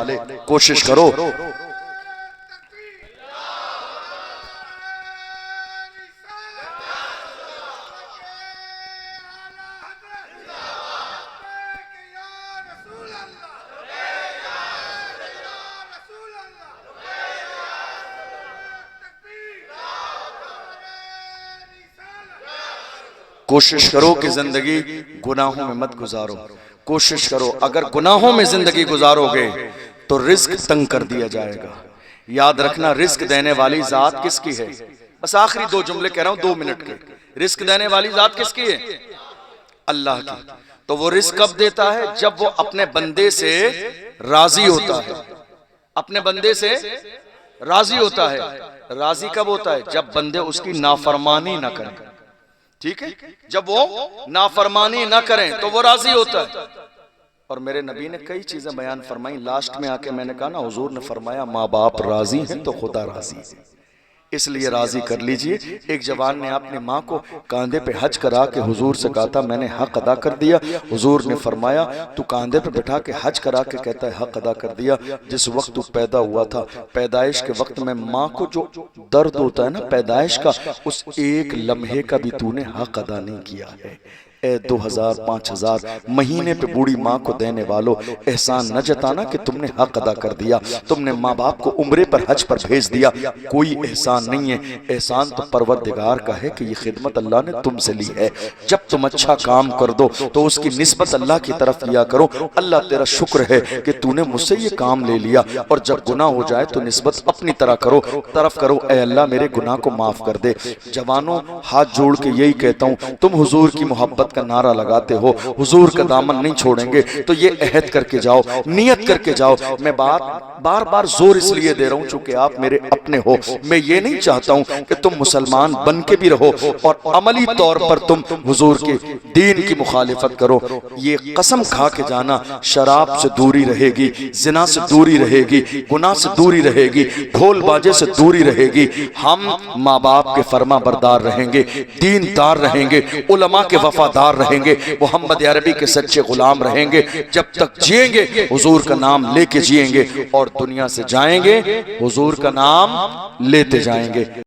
कोशिश करो कोशिश करो कि जिंदगी गुनाहों में मत गुजारो। कोशिश करो, अगर गुनाहों में जिंदगी गुजारोगे तो रिस्क तंग कर दिया जाएगा। याद रखना रिस्क देने वाली जात किसकी है? बस आखिरी 2 जुमले कह रहा हूं 2 मिनट के। रिस्क देने वाली जात किसकी है? अल्लाह की। तो वो रिस्क कब देता है? जब वो अपने बंदे से राजी होता है, अपने बंदे से राजी होता है। राजी कब होता है? जब बंदे उसकी नाफरमानी ना करें। ठीक है, जब वो नाफरमानी ना करें तो वो राजी होता है। और मेरे नबी ने कई चीजें बयान फरमाई। लास्ट में आके मैंने कहा ना, हुजूर ने फरमाया माँ बाप राजी हैं तो खुदा राजी है, इसलिए राजी कर लीजिए। एक जवान ने अपनी माँ को कांधे पे हज करा के हुजूर से कहा था मैंने हक अदा कर दिया। हुजूर ने फरमाया तू कांधे पे बिठा के हज करा के कहता है हक अदा कर दिया, जिस वक्त तू पैदा हुआ था, पैदाइश के वक्त में माँ को जो दर्द होता है ना पैदाइश का, उस एक लम्हे का भी तूने हक अदा नहीं किया है। 2000 5000 महीने पे बूढ़ी माँ को देने वालों, एहसान न जताना कि तुमने हक अदा कर दिया। तुमने माँ बाप को उम्रे पर हज पर भेज दिया, कोई एहसान नहीं है। एहसान तो परवरदिगार का है कि ये खिदमत अल्लाह ने तुमसे ली है। जब तुम अच्छा काम कर दो तो उसकी निस्बत अल्लाह की तरफ लिया करो, अल्लाह तेरा शुक्र है कि तूने मुझसे ये काम ले लिया। और जब गुनाह हो जाए तो निस्बत अपनी तरफ करो, ऐ अल्लाह मेरे गुनाह को माफ कर दे। जवानों, हाथ जोड़ के यही कहता हूँ, तुम हुजूर की मोहब्बत का नारा लगाते हो, हुजूर का दामन नहीं छोड़ेंगे, तो ये अहद करके जाओ, नियत करके जाओ। मैं बार बार जोर इसलिए दे रहा हूं चूंकि आप मेरे अपने हो। मैं ये नहीं चाहता हूं कि तुम मुसलमान बन के भी रहो और अमली तौर पर तुम हुजूर के दीन की मुखालिफत करो। ये कसम खा के जाना, शराब से दूरी रहेगी, जिना से दूरी रहेगी, गुनाह से दूरी रहेगी, ढोल बाजे से दूरी रहेगी। हम माँ बाप के फर्मा बरदार रहेंगे, दीनदार रहेंगे, उलमा के वफादार रहेंगे, मोहम्मद अरबी के सच्चे गुलाम रहेंगे। जब तक जिएंगे हुजूर का नाम लेके जिएंगे और दुनिया से जाएंगे हुजूर का नाम लेते जाएंगे।